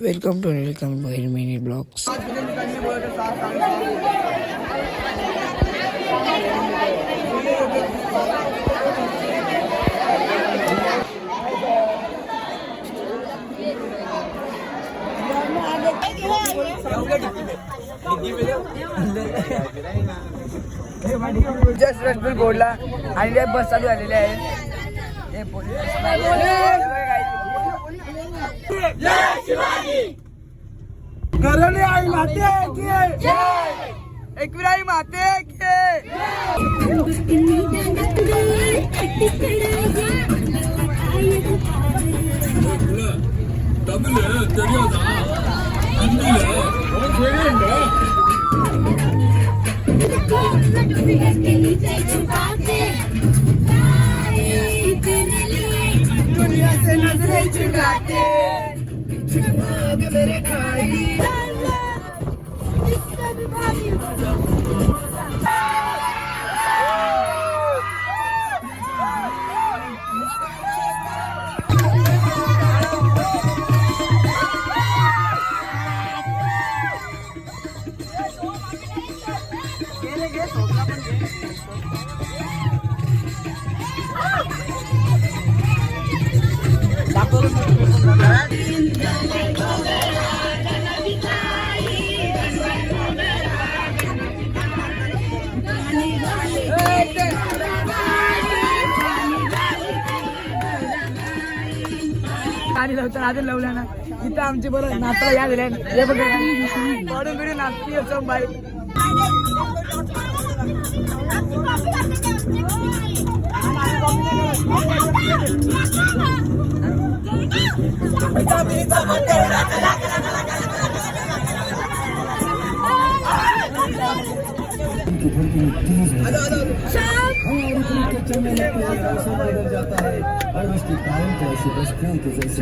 Welcome बहिर mini blogs. Just रसपूर बोर्डला आणि बस चालू झालेली आहे. घराने आई माते की एकविराई माते की दुनिया से नजरें चुराते मेरे खाई लावतात आधी लावल्या ना इथं आमची बरं नाचला या दिल्या हे बघा पडून बिडून नाचली असं बाई जाता है और उसकी काम कैसे बचपन के जैसे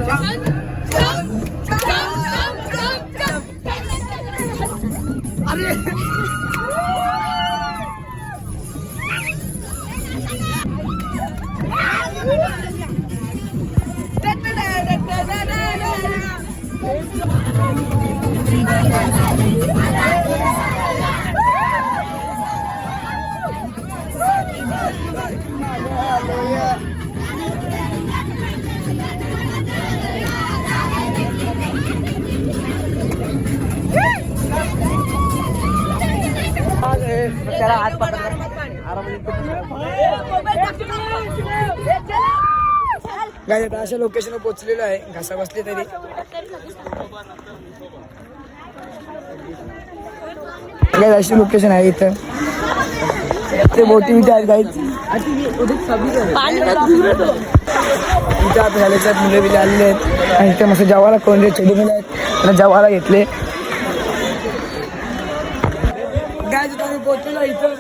त्याला हात पकडला गाय आता अशा लोकेशनवर पोहोचलेलो आहे. घासा बसले तरी अशी लोकेशन आहे इथं. ते बोटी बिटी आहेत गाईच इथं आता झाल्याच्यात मुले बिले आलेले आहेत आणि इथे मस्त जेवायला कोण छोटे मुले आहेत त्यांना जेवायला घेतले. आम्ही पोहोचलेलो इथं.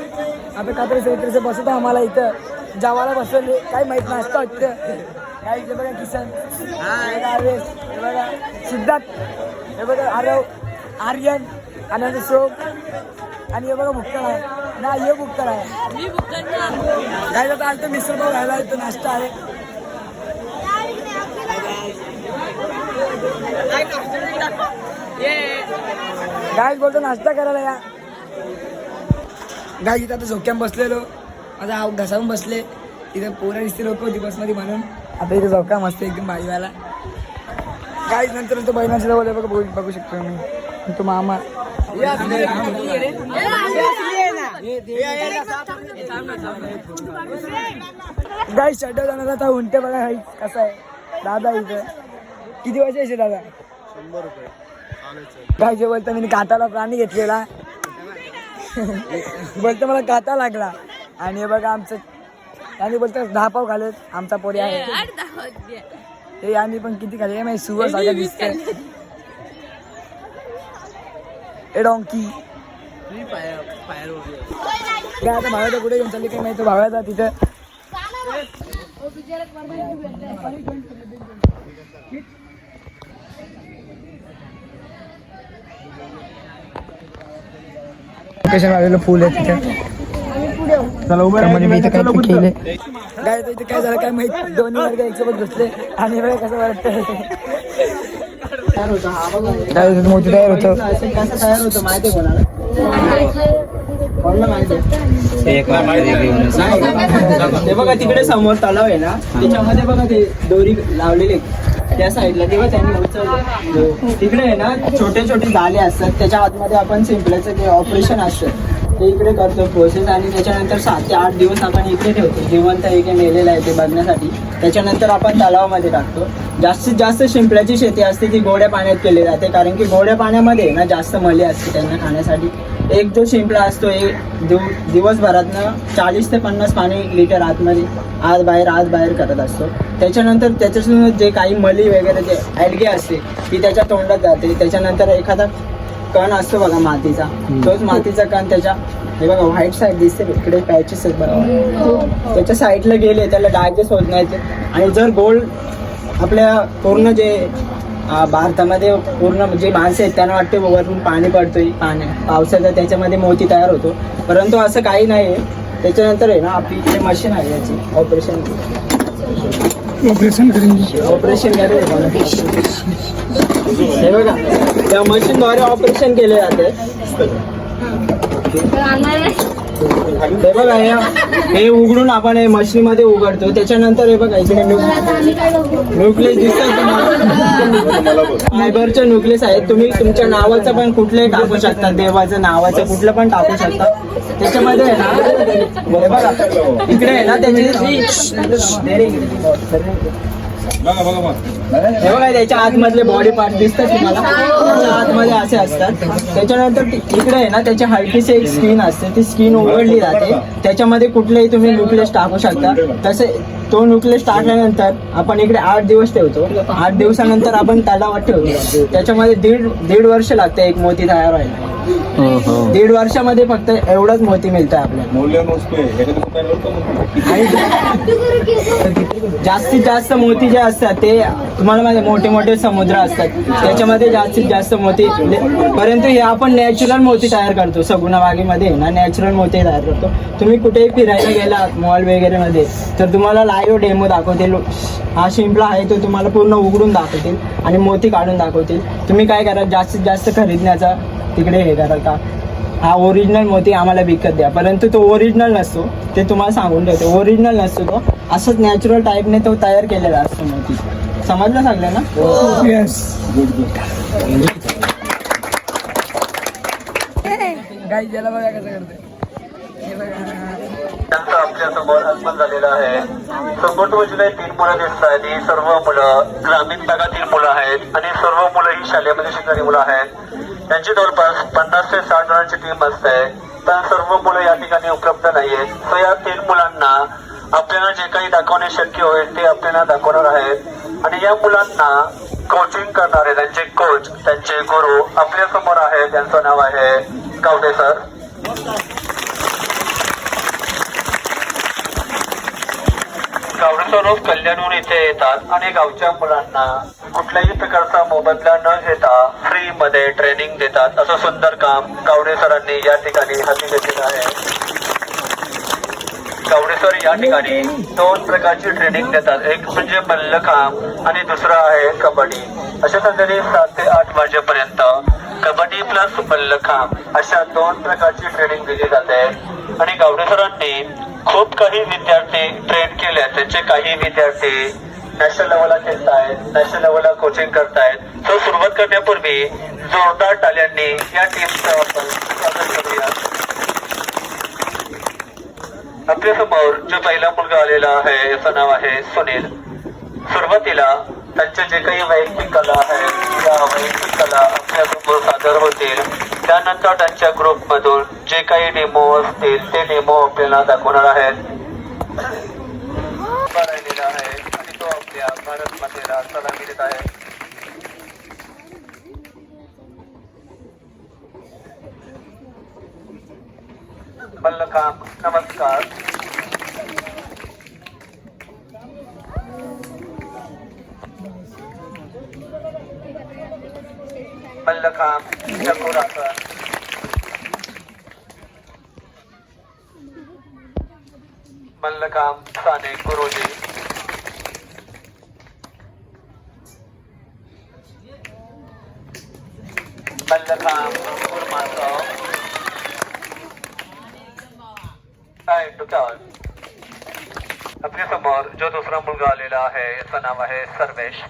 आता कात्री सेक्टरचं बसत आम्हाला इथं जेवायला बसवले काही माहित नसतं वाटतं. काय इथे बघा किसन, हे बघा सिद्धार्थ, हे बघा आरव, आर्यन, आनंद शोक आणि हे बघा भुक्कड आहे ना. हे भुक्कड आहे काय आता आलं तर मिसळ पाव घ्यायला इथं नाश्ता आहे. काय बोलतो नाश्ता करायला या गाय. इथं आता झोक्याम बसलेलो माझा घसावून बसले. इथं पोरं दिसते लोक होती बसमध्ये म्हणून आता इथे झोका मस्त एकदम भाजीवाला गाय. नंतर तो बहिणाच्या जवळ बघू शकतो मी तो मामा गाय शड्डा जाणार आता उंटे बघा गाई कसा आहे. दादा इथं किती वर्षाचे दादा? 100 रुपये गाय जे बोलतो मी काटाला प्राणी घेतलेला बोलतो मला काटा लागला. आणि हे बघा आमचं आणि बोलतो 10 पाव खालेत आमचा पोरी आहे. हे आणि पण किती खाले माहिती सुवर सारखा दिसतंय. ए डॉंकी काय आता भाव्याचा कुठे घेऊन चालली काय माहिती. भाव्याचा तिथं आलेलं फुल आहे तिथे. म्हणजे मी इथे काय केले काय इथे काय झालं काय माहित. दोन्ही वर्ग एक सोबत बसले आणि कसं वाटतं मोती तयार होतं. कसं तयार होतं माहिती आहे कोणाला? कोणाला माहिती ते बघा तिकडे समोर तलाव आहे ना, त्याच्यामध्ये बघा ते दोरी लावलेली त्या साईडला, तेव्हा त्यांनी उचललं. तिकडे आहे ना छोटे छोटे जाळे असतात, त्याच्या आतमध्ये आपण शिंपल्याचं जे ऑपरेशन असतं ते इकडे करतो प्रोसेस, आणि त्याच्यानंतर 7 ते 8 दिवस आपण इकडे ठेवतो. जिवंत इकडे मेलेलं आहे ते बघण्यासाठी. त्याच्यानंतर आपण तलावामध्ये टाकतो. जास्तीत जास्त शिंपल्याची शेती असते ती गोड्या पाण्यात केली जाते, कारण की गोड्या पाण्यामध्ये ना जास्त मले असते त्यांना खाण्यासाठी. एक जो शिंपला असतो दिवसभरातनं 40 ते 50 लिटर आतमध्ये आत बाहेर करत असतो. त्याच्यानंतर त्याच्यातून जे काही मली वगैरे जे ॲल्गे असते ती त्याच्या तोंडात जाते. त्याच्यानंतर एखादा कण असतो बघा मातीचा, तोच मातीचा कण त्याच्या हे बघा व्हाईट साईड दिसते इकडे पॅचेस आहेत बघा, त्याच्या साईडला गेले त्याला डायजेस्ट होत नाही ते. आणि जर गोल्ड आपल्या पूर्ण जे भारतामध्ये पूर्ण जे माणसं आहेत त्यांना वाटते वरून पाणी पडतोय पावसाचा, त्याच्यामध्ये मोती तयार होतो, परंतु असं काही नाही आहे. त्याच्यानंतर आहे ना आपली इकडे मशीन आहे याची ऑपरेशन हे बघा त्या मशीनद्वारे ऑपरेशन केले जाते. हे बघा हे उघडून आपण हे मशीनमध्ये उघडतो. त्याच्यानंतर हे बघा इकडे न्यूक्लियस दिसतात तुम्हाला, फायबरचे न्यूक्लियस आहेत. तुम्ही तुमच्या नावाचं पण कुठलंही टाकू शकता, देवाचं नावाचं कुठलं पण टाकू शकता. त्याच्यामध्ये आहे ना हे बघा इकडे आहे ना त्याची हे बघा त्याच्या आतमधले बॉडी पार्ट दिसतात तुम्हाला, आतमध्ये असे असतात. त्याच्यानंतर इकडे आहे ना त्याच्या हलकीची एक स्किन असते, ती स्किन उघडली जाते. त्याच्यामध्ये कुठलेही तुम्ही न्यूक्लियस टाकू शकता. तसे तो न्यूक्लियस टाकल्यानंतर आपण इकडे 8 दिवस ठेवतो. 8 दिवसानंतर आपण तलावात ठेवतो. त्याच्यामध्ये दीड वर्ष लागते एक मोती तयार व्हायला. 1.5 वर्षामध्ये फक्त एवढंच मोती मिळतं आपल्याला. जास्तीत जास्त मोती जे असतात ते तुम्हाला माहिती मोठे मोठे समुद्र असतात, त्याच्यामध्ये जास्तीत जास्त मोती. परंतु हे आपण नॅचरल मोती तयार करतो. सगुणाबागेमध्ये ना नॅचरल मोती तयार करतो. तुम्ही कुठेही फिरायला गेला मॉल वगैरे मध्ये तर तुम्हाला लाईव्ह डेमो दाखवतील. हा शिंपला आहे तो तुम्हाला पूर्ण उघडून दाखवतील आणि मोती काढून दाखवतील. तुम्ही काय करा जास्तीत जास्त खरीदण्याचा तिकडे हे करा का हा ओरिजिनल मोती आम्हाला विकत द्या, परंतु तो ओरिजिनल नसतो. ते तुम्हाला सांगून ठेवतो, ओरिजिनल नसतो तो. असंच नॅचरल टाईपने तो तयार केलेला असतो मोती. समजलं सगळं ना? गाई ज्याला बघा कसं करते त्यांचा आपल्या समोर आगमन झालेलं आहे. संपूर्ण वजूला 3 मुलं दिसत आहेत. ही सर्व मुलं ग्रामीण भागातील मुलं आहेत आणि सर्व मुलं ही शाळेमध्ये शिकणारी मुलं आहेत. त्यांची जवळपास 50 ते 60 जणांची टीम असते, पण सर्व मुलं या ठिकाणी उपलब्ध नाहीयेत. तर या 3 मुलांना आपल्याला जे काही दाखवणे शक्य होईल ते आपल्याला दाखवणार आहेत. आणि या मुलांना कोचिंग करणारे त्यांचे कोच, त्यांचे गुरु आपल्या समोर आहे. त्यांचं नाव आहे गावडे सर. गावडे सर रोज कल्याणहून इथे येतात आणि गावच्या मुलांना कुठल्याही प्रकारचा मोबदला न घेता फ्री मध्ये ट्रेनिंग देतात. असं सुंदर काम गावडे सरांनी या ठिकाणी हाती घेतलेलं आहे. गावडे सर या ठिकाणी 2 प्रकारची ट्रेनिंग देतात. एक म्हणजे मल्लखांब आणि दुसरा आहे कबड्डी. अशा संध्याकाळी 7 ते 8 वाजेपर्यंत कबड्डी प्लस मल्लखांब अशा 2 प्रकारची ट्रेनिंग दिली जाते. आणि गावडे सरांनी खूप काही विद्यार्थी ट्रेन केले. त्यांचे काही विद्यार्थी नॅशनल लेवलला खेळतायत, नॅशनल लेवलला कोचिंग करतायत. तो सुरुवात करण्यापूर्वी जोरदार टाळ्यांनी या टीमचं आपण स्वागत करूया. आपल्या समोर जो पहिला मुलगा आलेला आहे याचं नाव आहे सुनील. सुरुवातीला त्यांचे जे काही वैयक्तिक कला आहे त्या वैयक्तिक कला आपल्या समोर सादर होतील. त्यानंतर त्यांच्या ग्रुप मधून जे काही डेमो असतील ते डेमो आपल्याला दाखवणार आहेत. राहिलेला आहे आणि तो आपल्या भारत मातेला सलामी देत आहे. मल्लखांब नमस्कार. मल्लखांब चकोरासन. मल्लखांब साने गुरुजी. मल्लखांब कुर्माचं काय टुकाल. आपल्या समोर जो दुसरा मुलगा आलेला आहे याचं नाव आहे सर्वेश.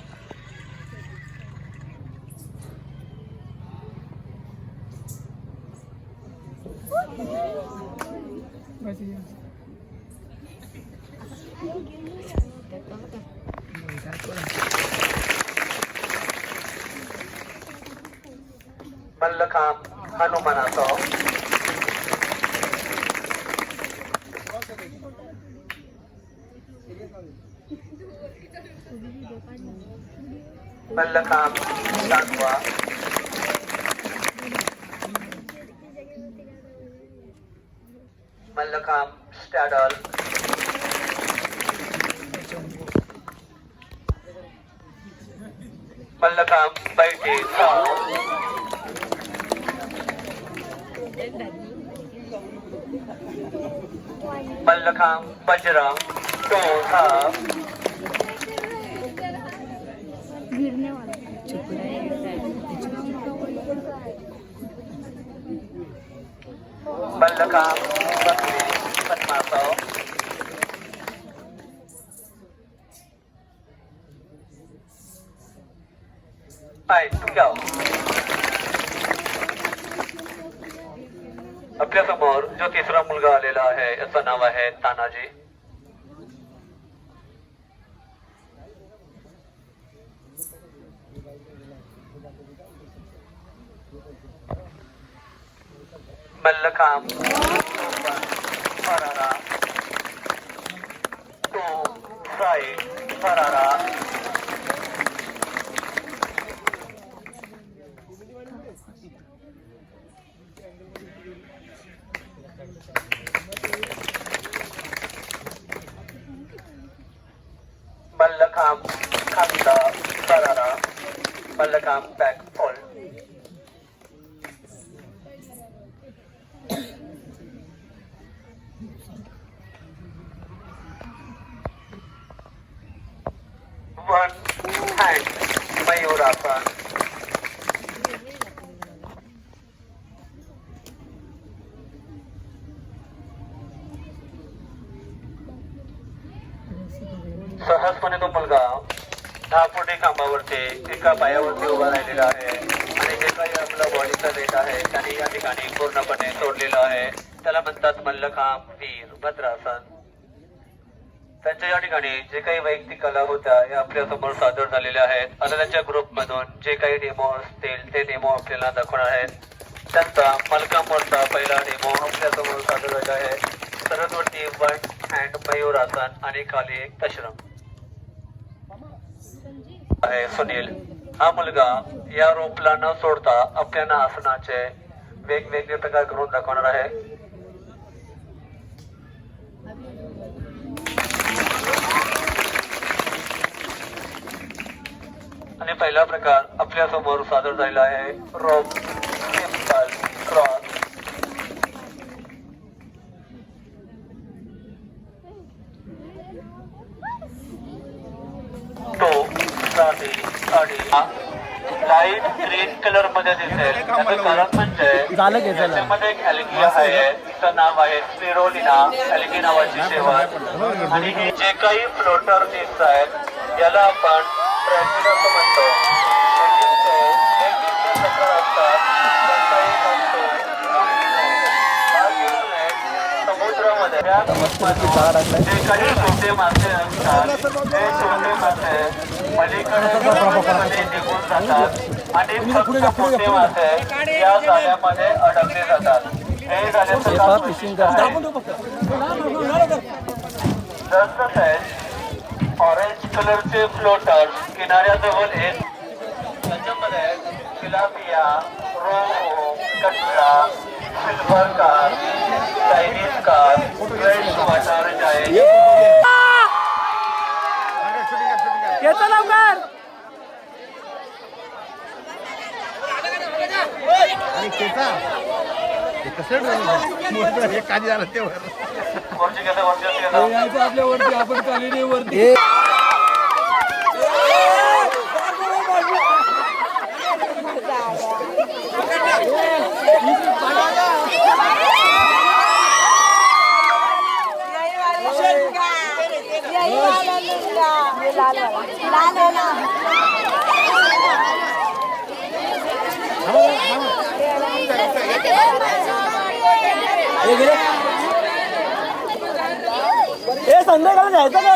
मल्लखांब हनुमानाचं मल्लखांब सांगवा मल्लखांब स्टॅडल मल्लखांब बैठी मल्लखांब बजरंग टोहा मल्लखांब बकरी पद्मासव आहे टुक्याव. आपल्या समोर जो तिसरा मुलगा आलेला आहे याचं नाव आहे तानाजी. मल्लखांब फरारा तो साई फरारा मल्लखांब खांदा फरारा mallakhamb back fall. One hand मयूरासन सहजपणे तो मुलगा 10 फुटी खांबावरती एका पायावरती उभा राहिलेला आहे आणि जे काही आपलं बॉडीचा वेट आहे त्याने या ठिकाणी पूर्णपणे सोडलेलं आहे. त्याला म्हणतात मल्लखांब वीर भद्रासन. त्यांच्या या ठिकाणी जे काही वैयक्तिक कला होत्या या आपल्या समोर सादर झालेल्या आहेत. आता त्यांच्या ग्रुप मधून जे काही डेमो असतील ते डेमो आपल्याला दाखवणार आहेत. त्यांचा मल्लखांबवरचा पहिला डेमो आपल्या समोर सादर झाला आहे. सरस्वती वन हँड मयूरासन आणि खाली एक तशरम आहे. सुनील हा मुलगा या रोपला न सोडता आपल्याला आसनाचे वेगवेगळे प्रकार करून दाखवणार आहे. आणि पहिला प्रकार आपल्या समोर सादर झालेला आहे रोप सिंपल क्रॉस. तो साधी साडी लाईट ग्रीन कलर मध्ये दिसेल. त्याचं कारण म्हणजे त्याच्यामध्ये एक ॲल्गी आहे. तिचं नाव आहे स्पिरोलिना ॲल्गी नावाची शेवाळ. आणि हे जे काही फ्लोटर दिसत आहेत याला आपण ट्रॅकिंग असं म्हणतो. वेगवेगळे प्रकार असतात. समुद्रामध्ये जे काही छोटे मासे असतात ते छोटे मासे पलीकडे निघून जातात आणि फक्त मोठे मासे या जाळ्यामध्ये अडकले जातात. हे झाल्याचं जसं ऑरेंज कलरचे फ्लोटर्स किनाऱ्याजवळ येत. त्याच्यामध्ये tilapia rohu catla silver carp Chinese carp fresh water जाईल. आपल्या वरती आपण कालिनी वरती संध्याकाळी जायचं का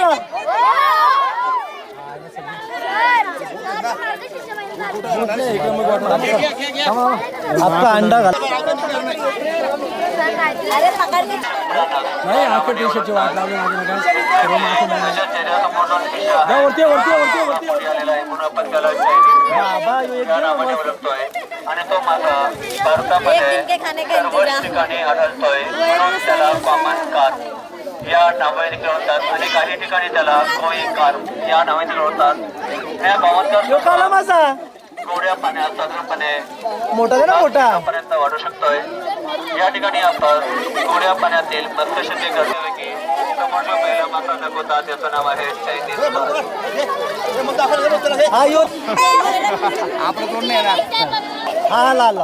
आपका अंडा घाल नाही आपण टी शर्टची वाट लावली आणि तो माझा भारतामध्ये सर्वच ठिकाणी आढळतोय म्हणून त्याला कॉमन कार या नावाने देखील ओळखतात आणि काही ठिकाणी त्याला कोई कार या नावाने ओळखतात. या गावात गोड्या पाण्यात साधारणपणे मोठा पर्यंत वाढू शकतोय. या ठिकाणी आपण गोड्या पाण्यातील मत्स्यशेती करतोय की समोर जो पहिला मासा दाखवतात त्याचं नाव आहे चायनीज हा लाल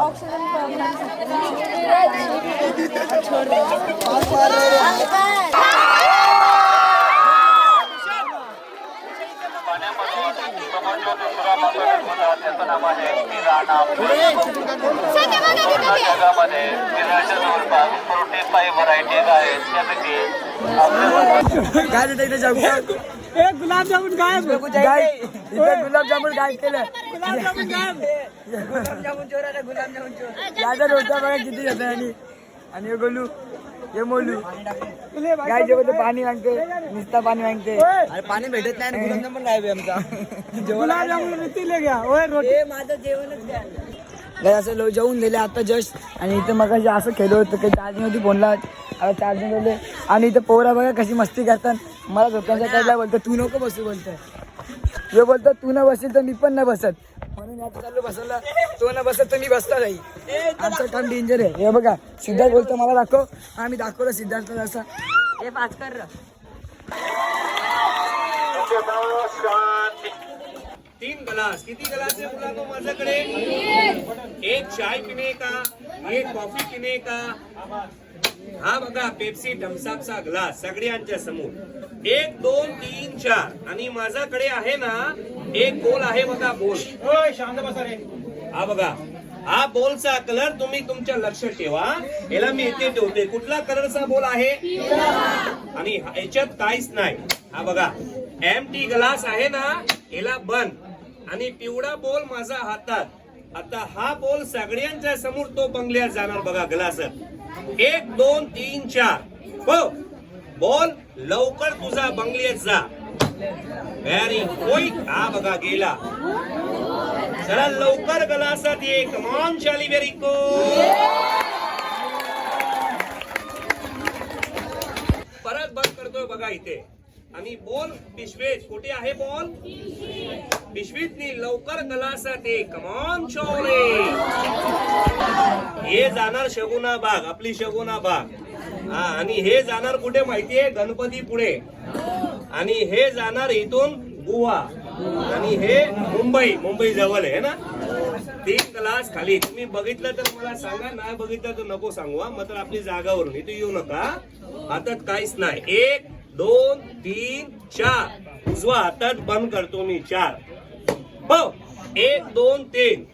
समोर जो दुसरा मासा दाखवतात त्याचं नाव आहे पिराणा. पूर्ण जगामध्ये पिराणाच्या जवळपास 45 व्हरायटीज आहेत. त्यापैकी काय देतं इथे जाऊ गुलाबजामुन गायब इथे गुलाबजामुन गायब केलं. गुलाबजामुन चोर गुलाबजामुन चोर याचा रोजचा बघा किती घेतो आणि हे गोलू हे मोलू गाय जेवण पाणी मागते नुसता पाणी मागते अरे पाणी भेटत नाही गुलाबजामुन गायब आमचा गुलाबजामुन माझं जेवणच काय असं जेवून दिले आता जस्ट. आणि इथं मग असं खेळलो होतं काही चार्जिंग होती फोनला आता चार्जिंग दिले. आणि इथं पोरा बघा कशी मस्ती करतात. मला झोक्यांच्या काढला बोलतो तू नको बसू बोलतोय. हे बोलतो तू न बसेल तर मी पण न बसत म्हणून आता चाललो बसवला. तो न बसत तर मी बसला जाईल. आमचं काम डेंजर आहे. हे बघा सिद्धार्थ बोलतो मला दाखव. आम्ही दाखवलं सिद्धार्थ असा हे पाच कर 3 ग्लास किती ग्लास है मुलांनो माझ्याकडे? एक चाय पिणे का, एक कॉफी पिणे का. हा बघा पेप्सी थम्सअपचा ग्लास सगळ्यांच्या समोर 1 2 3 4 आणि माझ्याकडे आहे ना एक बोल आहे बघा बोल. शांत बसा रे. हा बघा हा बोलचा कलर तुम्ही तुमच्या लक्षात ठेवा. याला मी इथे ठेवते. कुठला कलरचा बोल आहे आणि याच्यात काहीच नाही. हा बघा एम्प्टी ग्लास आहे ना याला बंद आणि पिवळा बोल माझा हातात. आता हा बोल सगळ्यांच्या समोर तो बंगल्यात जाणार बघा ग्लासात. 1 2 3 4 हो बोल लवकर तुझा बंगल्यात जा. Very quick. हा बघा गेला. चला लवकर ग्लासात ये. कम ऑन चाली व्हेरी गुड. परत बंद करतोय बघा इथे. आणि बॉल पिशवीत कुठे आहे बॉल पिशवीतनी लवकर ग्लासात ये. कम ऑन चोले. हे जाणार शगुना बाग आपली शगुना बाग. हा आणि हे जाणार कुठे माहितीये गणपती पुढे. आणि हे जाणार इथून गोवा आणि हे मुंबई जवळ आहे ना. 3 ग्लास खाली. तुम्ही बघितलं तर मला सांगा नाही बघितलं तर नको सांगू. मात्र आपली जागावरून इथे येऊ नका. हातात काहीच नाही. 1 2 3 4 उजवा हातात बंद करतो मी 4 हो 1 2 3.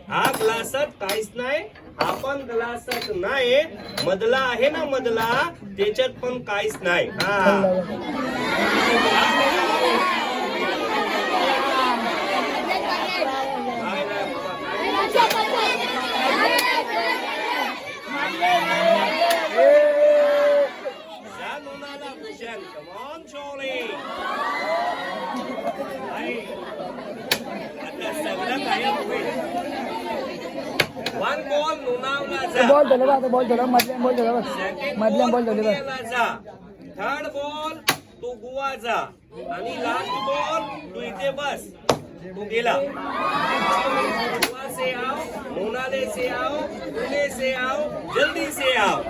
हा ग्लासात काहीच नाही. हा पण ग्लासात नाही. मधला आहे ना मधला त्याच्यात पण काहीच नाही. बॉल धरला आता बॉल धरला मधल्या बॉल धरला थर्ड बॉल तू गोवा जा आणि लास्ट बॉल तू इथे बस. तू गेला. गोवा से आओ, मोनाले से आओ, पुणे से आओ, जल्दी से आओ.